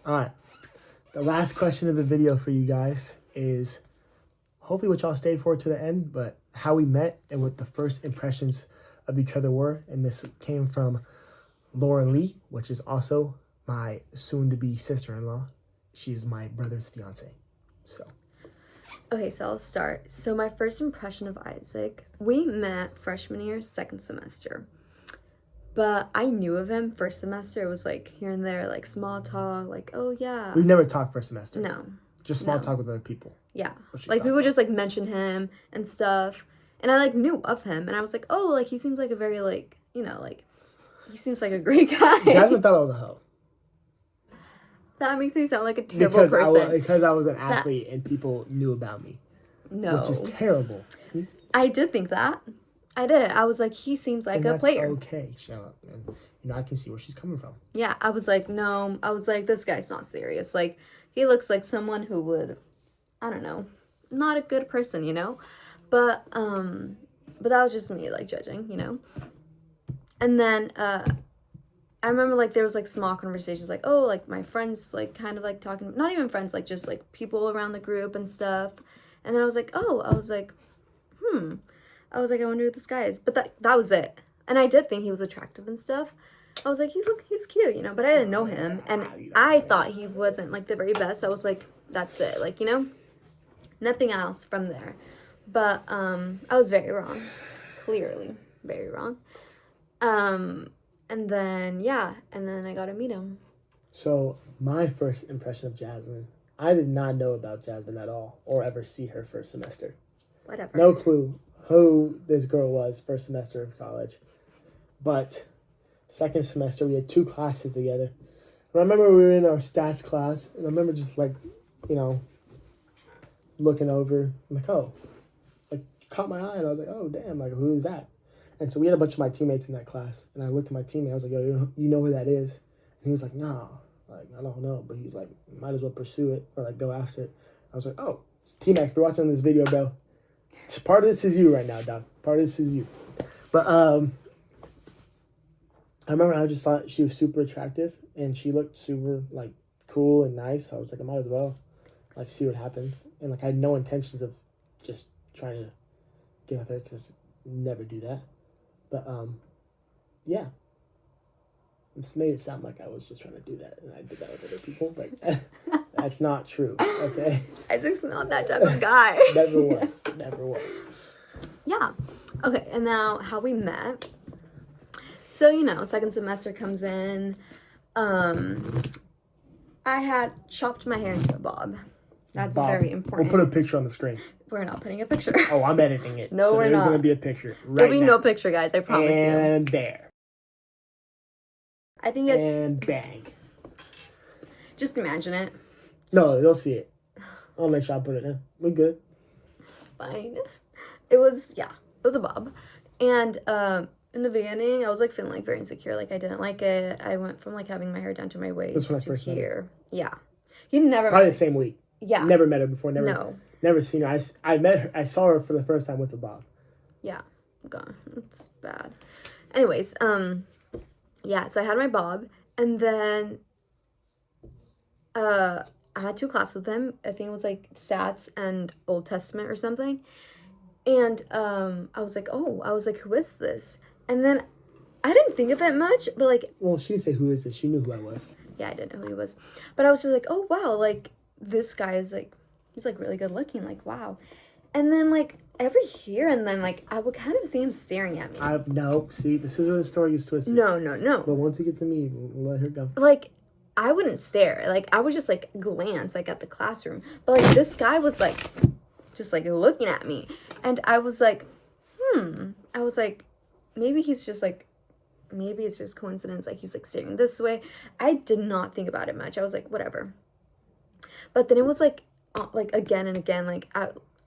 All right. The last question of the video for you guys is hopefully what y'all stayed for to the end, but how we met and what the first impressions of each other were. And this came from Laura Lee, which is also my soon-to-be sister-in-law. She is my brother's fiance. So. Okay, so I'll start. So my first impression of Isaac, we met freshman year, second semester. But I knew of him first semester. It was like here and there, like small talk, like, oh yeah. We've never talked first semester. No. Just small talk with other people. Yeah. Like people just like mention him and stuff. And I like knew of him. And I was like, oh, like he seems like a very like, you know, like he seems like a great guy. Jasmine thought I was a hoe. That makes me sound like a terrible person. Because I was an athlete and people knew about me. No. Which is terrible. I did think that. I did. I was like, he seems like a player. Okay, shut up. And, I can see where she's coming from. Yeah, I was like, no. I was like, this guy's not serious. Like, he looks like someone who would, I don't know, not a good person, you know? But that was just me, like, judging, you know? And then, I remember, like, there was, like, small conversations, like, oh, like, my friends, like, kind of, like, talking, not even friends, like, just, like, people around the group and stuff. And then I was like, I I wonder who this guy is. But that was it. And I did think he was attractive and stuff. I was like, he's cute, you know, but I didn't know him. And I thought he wasn't, like, the very best. I was like, that's it. Like, you know, nothing else from there. But I was very wrong. Clearly very wrong. And then I got to meet him. So my first impression of Jasmine, I did not know about Jasmine at all or ever see her first semester. Whatever. No clue who this girl was first semester of college. But second semester, we had 2 classes together. And I remember we were in our stats class, and I remember just, like, you know, looking over. I'm like, oh. Like, caught my eye, and I was like, oh, damn, like, who is that? And so we had a bunch of my teammates in that class. And I looked at my teammate. I was like, yo, you know who that is? And he was like, no. Like, I don't know. But he's like, might as well pursue it or, like, go after it. I was like, oh, T-Mac, if you're watching this video, bro, part of this is you right now, dog. Part of this is you. But I remember I just thought she was super attractive. And she looked super, like, cool and nice. So I was like, I might as well, like, see what happens. And, like, I had no intentions of just trying to get with her because I never do that. But, yeah. This made it sound like I was just trying to do that, and I did that with other people, but that's not true, okay? Isaac's not that type of guy. Never was. Never was. Yeah. Okay, and now how we met. So, you know, second semester comes in. I had chopped my hair into a bob. That's very important. We'll put a picture on the screen. We're not putting a picture. Oh, I'm editing it. No, so we're not. There's going to be a picture right There'll be now. no picture, guys. I promise you. And there. I think it's and bang. Just imagine it. No, they'll see it. I'll make sure I put it in. We good. Fine. It was a bob. And in the beginning, I was like feeling like very insecure. Like I didn't like it. I went from like having my hair down to my waist to here. Yeah. You never probably the same week. Yeah. Never met her before. Never seen her. I met her. I saw her for the first time with the bob. Yeah. God, it's bad. Anyways, yeah, so I had my bob, and then I had 2 classes with him. I think it was like stats and Old Testament or something. And I was like, who is this? And then I didn't think of it much, but like, well, she didn't say who is this. She knew who I was. Yeah, I didn't know who he was, but I was just like, oh wow, like this guy is like, he's like really good looking, like wow. And then like every here and then like I would kind of see him staring at me. No, see, this is where the story gets twisted. No. But once you get to me, we'll let her go. Like I wouldn't stare. Like I would just like glance like at the classroom. But like this guy was like just like looking at me. And I was like, I was like, maybe he's just like, maybe it's just coincidence. Like he's like staring this way. I did not think about it much. I was like, whatever. But then it was like again and again, like,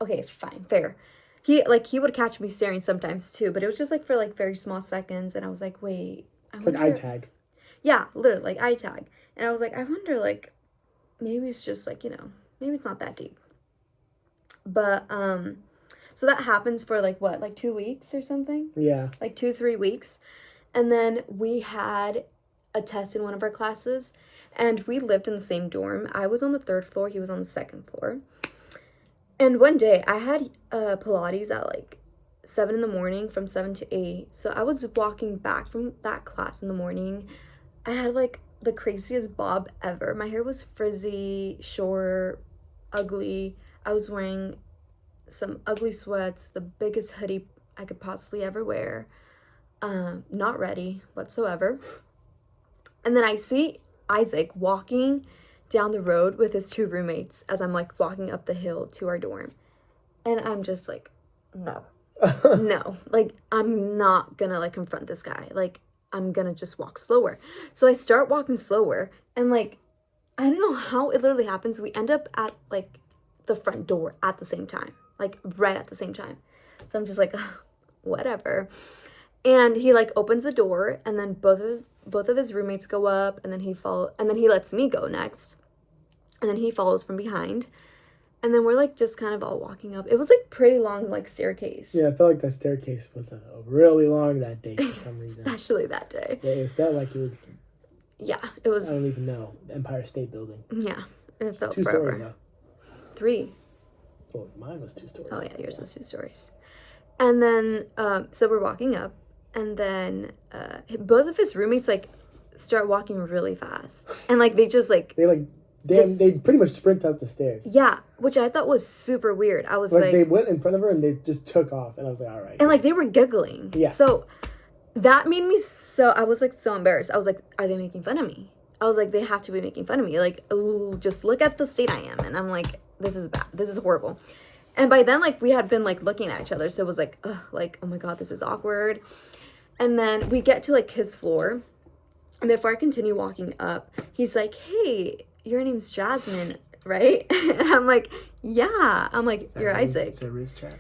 okay, fine, fair. He would catch me staring sometimes too, but it was just like for like very small seconds. And I was like, wait. It's like eye tag. Yeah, literally like eye tag. And I was like, I wonder like, maybe it's just like, you know, maybe it's not that deep. But, so that happens for like what, like 2 weeks or something? Yeah. Like 2-3 weeks. And then we had a test in one of our classes. And we lived in the same dorm. I was on the 3rd floor, he was on the 2nd floor. And one day I had Pilates at like 7 in the morning, from 7 to 8. So I was walking back from that class in the morning. I had like the craziest bob ever. My hair was frizzy, short, ugly. I was wearing some ugly sweats, the biggest hoodie I could possibly ever wear. Not ready whatsoever. And then I see Isaac walking down the road with his 2 roommates as I'm like walking up the hill to our dorm. And I'm just like, no, no, like I'm not gonna like confront this guy. Like I'm gonna just walk slower. So I start walking slower, and like, I don't know how it literally happens. We end up at like the front door at the same time, like right at the same time. So I'm just like, whatever. And he like opens the door, and then both of his roommates go up, and then he lets me go next. And then he follows from behind. And then we're like just kind of all walking up. It was like pretty long like staircase. Yeah, I felt like that staircase was really long that day for some reason. Especially that day. Yeah, it felt like it was. Yeah, it was. I don't even know. The Empire State Building. Yeah, it felt 2 forever. stories though. 3. Well, mine was 2 stories. Oh yeah, yours was 2 stories. And then so we're walking up, and then both of his roommates like start walking really fast, and like they just like they pretty much sprint up the stairs. Yeah, which I thought was super weird. I was like they went in front of her and they just took off, and I was like, all right. And like they were giggling. Yeah. So that made me I was like so embarrassed. I was like, are they making fun of me? I was like, they have to be making fun of me. Like, ooh, just look at the state I am. And I'm like, this is bad. This is horrible. And by then, like, we had been like looking at each other. So it was like, oh my God, this is awkward. And then we get to like his floor. And before I continue walking up, he's like, hey, your name's Jasmine, right? And I'm like, yeah. I'm like, you're Isaac. It's a Riz chat.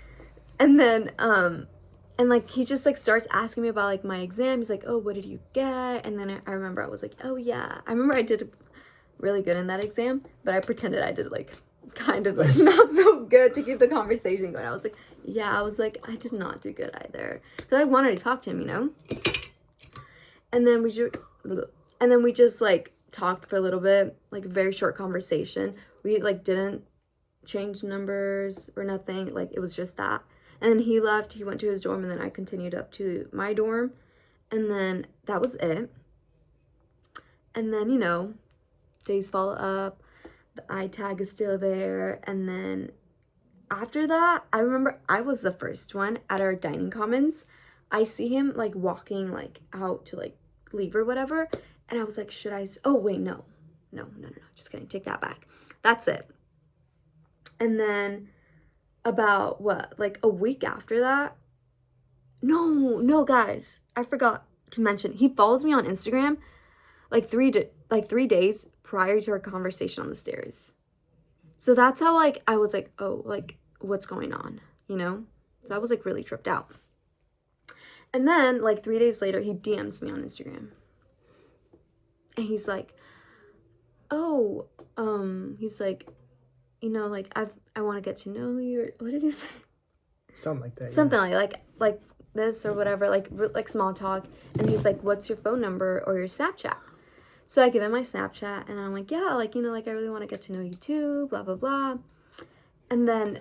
And then, and like he just like starts asking me about like my exam. He's like, oh, what did you get? And then I remember I was like, oh yeah. I remember I did really good in that exam, but I pretended I did like kind of like not so good to keep the conversation going. I was like, yeah, I was like, I did not do good either. Because I wanted to talk to him, you know? And then we just like talked for a little bit, like a very short conversation. We like didn't change numbers or nothing. Like it was just that. And then he left, he went to his dorm, and then I continued up to my dorm. And then that was it. And then, you know, days follow up, the eye tag is still there. And then after that, I remember I was the first one at our dining commons. I see him like walking like out to like leave or whatever. And I was like, should I? Oh, wait, no. Just kidding. Take that back. That's it. And then about what, like a week after that? No, guys. I forgot to mention. He follows me on Instagram like 3 days prior to our conversation on the stairs. So that's how like I was like, oh, like what's going on, you know? So I was like really tripped out. And then like 3 days later, he DMs me on Instagram. And he's like, oh, he's like, you know, like I want to get to know you. Or, what did he say? Something like that. Something like this or whatever, like small talk. And he's like, what's your phone number or your Snapchat? So I give him my Snapchat, and then I'm like, yeah, like, you know, like I really want to get to know you too, blah, blah, blah. And then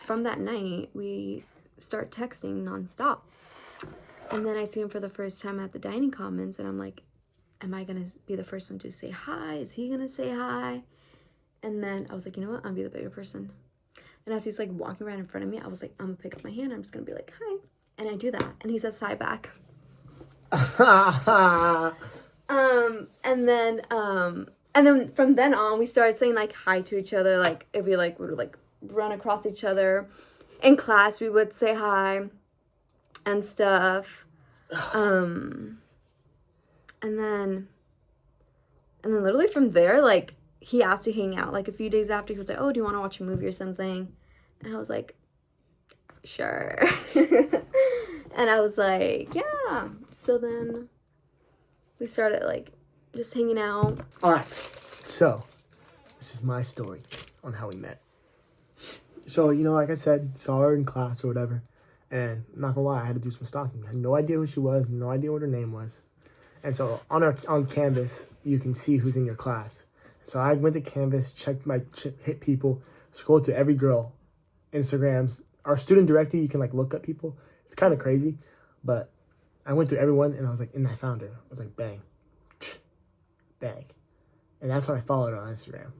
from that night, we start texting nonstop. And then I see him for the first time at the dining commons, and I'm like, am I going to be the first one to say hi? Is he going to say hi? And then I was like, you know what? I'll be the bigger person. And as he's like walking right in front of me, I was like, I'm going to pick up my hand. I'm just going to be like, hi. And I do that. And he says hi back. And then from then on, we started saying like hi to each other. Like if we like would like run across each other in class, we would say hi and stuff. And then literally from there, like he asked to hang out. Like a few days after, he was like, oh, do you want to watch a movie or something? And I was like, sure. And I was like, yeah. So then we started like just hanging out. All right. So this is my story on how we met. So, you know, like I said, saw her in class or whatever. And I'm not gonna lie, I had to do some stalking. I had no idea who she was, no idea what her name was. And so on Canvas, you can see who's in your class. So I went to Canvas, hit people, scrolled to every girl, Instagrams. Our student directory, you can like look up people. It's kind of crazy, but I went through everyone and I was like, and I found her. I was like, bang, bang. And that's when I followed her on Instagram.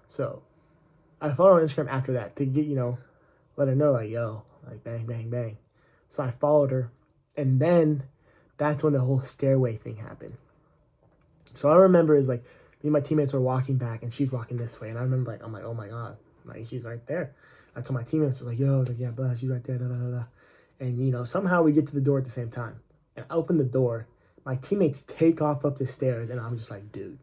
So I followed her on Instagram after that to get, let her know like, yo, like bang, bang, bang. So I followed her. And then that's when the whole stairway thing happened. So I remember is like, me and my teammates were walking back and she's walking this way. And I remember like, I'm like, oh my God, like she's right there. I told my teammates, was like, yo, like, yeah, blah, she's right there, da, da, da, da. And, somehow we get to the door at the same time. And I open the door. My teammates take off up the stairs. And I'm just like, dude.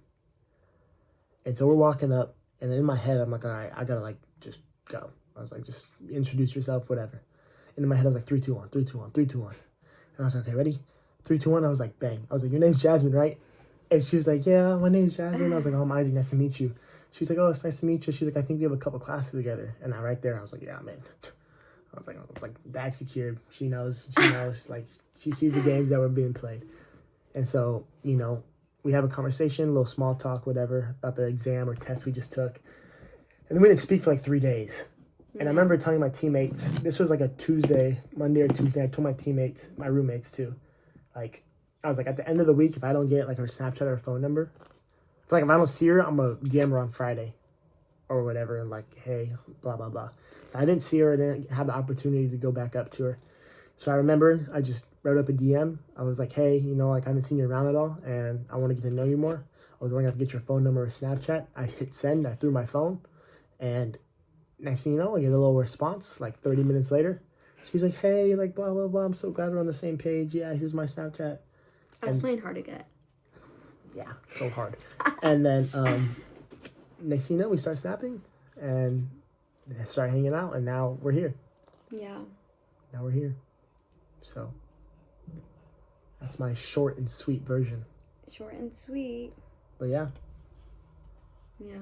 And so we're walking up. And in my head, I'm like, all right, I got to, like, just go. I was like, just introduce yourself, whatever. And in my head, I was like, 3, 2, 1, 3, 2, 1, 3, 2, 1. And I was like, okay, ready? 3, 2, 1. I was like, bang. I was like, your name's Jasmine, right? And she was like, yeah, my name's Jasmine. I was like, oh, I'm Isaac. Nice to meet you. She's like, oh, it's nice to meet you. She's like, I think we have a couple classes together. And right there, I was like, yeah, man. I was like, bag secured. She knows. Like, she sees the games that were being played. And so, we have a conversation, a little small talk, whatever, about the exam or test we just took. And then we didn't speak for like 3 days. And I remember telling my teammates, this was like a Monday or Tuesday, I told my teammates, my roommates too, like, I was like, at the end of the week, if I don't get like her Snapchat or her phone number, it's like if I don't see her, I'm going to DM her on Friday or whatever and like, hey, blah, blah, blah. So I didn't see her. I didn't have the opportunity to go back up to her. So I remember I just wrote up a DM. I was like, hey, like I haven't seen you around at all and I want to get to know you more. I was going to have to get your phone number or Snapchat. I hit send. I threw my phone. And next thing you know, I get a little response like 30 minutes later. She's like, hey, like blah, blah, blah. I'm so glad we're on the same page. Yeah, here's my Snapchat. I was playing hard to get. Yeah, so hard. And then next thing you know, we start snapping and start hanging out. And now we're here. Yeah. Now we're here. So that's my short and sweet version. Short and sweet. But yeah. Yeah.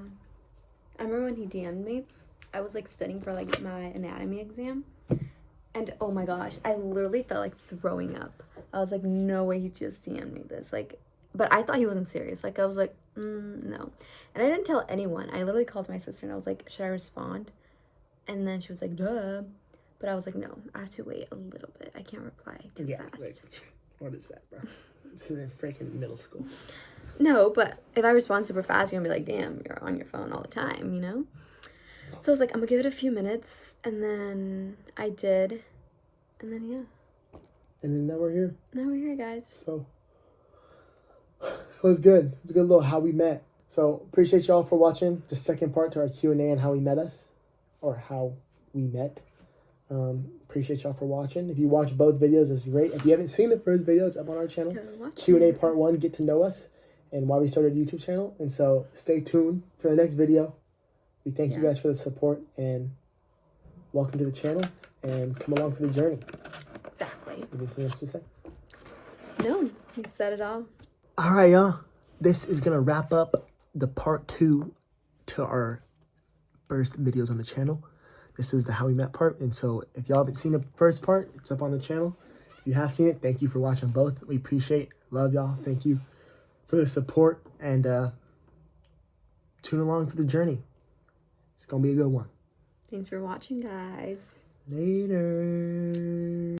I remember when he DM'd me, I was like studying for like my anatomy exam. And oh my gosh, I literally felt like throwing up. I was like, no way he just DM'd me this. Like, but I thought he wasn't serious. Like, I was like, no. And I didn't tell anyone. I literally called my sister and I was like, should I respond? And then she was like, duh. But I was like, no, I have to wait a little bit. I can't reply too fast. Like, what is that, bro? It's in freaking middle school. No, but if I respond super fast, you're going to be like, damn, you're on your phone all the time, So I was like, I'm going to give it a few minutes. And then I did. And then, yeah. And then now we're here. Now we're here, guys. So it was good. It was a good little how we met. So appreciate y'all for watching the second part to our Q&A and how we met us. Or how we met. Appreciate y'all for watching. If you watch both videos, it's great. If you haven't seen the first video, it's up on our channel. Q&A part 1, get to know us and why we started a YouTube channel. And so stay tuned for the next video. We thank you guys for the support and welcome to the channel and come along for the journey. Exactly. Anything else to say? No, you said it all. All right, y'all. This is going to wrap up the part 2 to our first videos on the channel. This is the how we met part. And so if y'all haven't seen the first part, it's up on the channel. If you have seen it, thank you for watching both. We appreciate, love y'all. Thank you for the support and tune along for the journey. It's going to be a good one. Thanks for watching, guys. Later.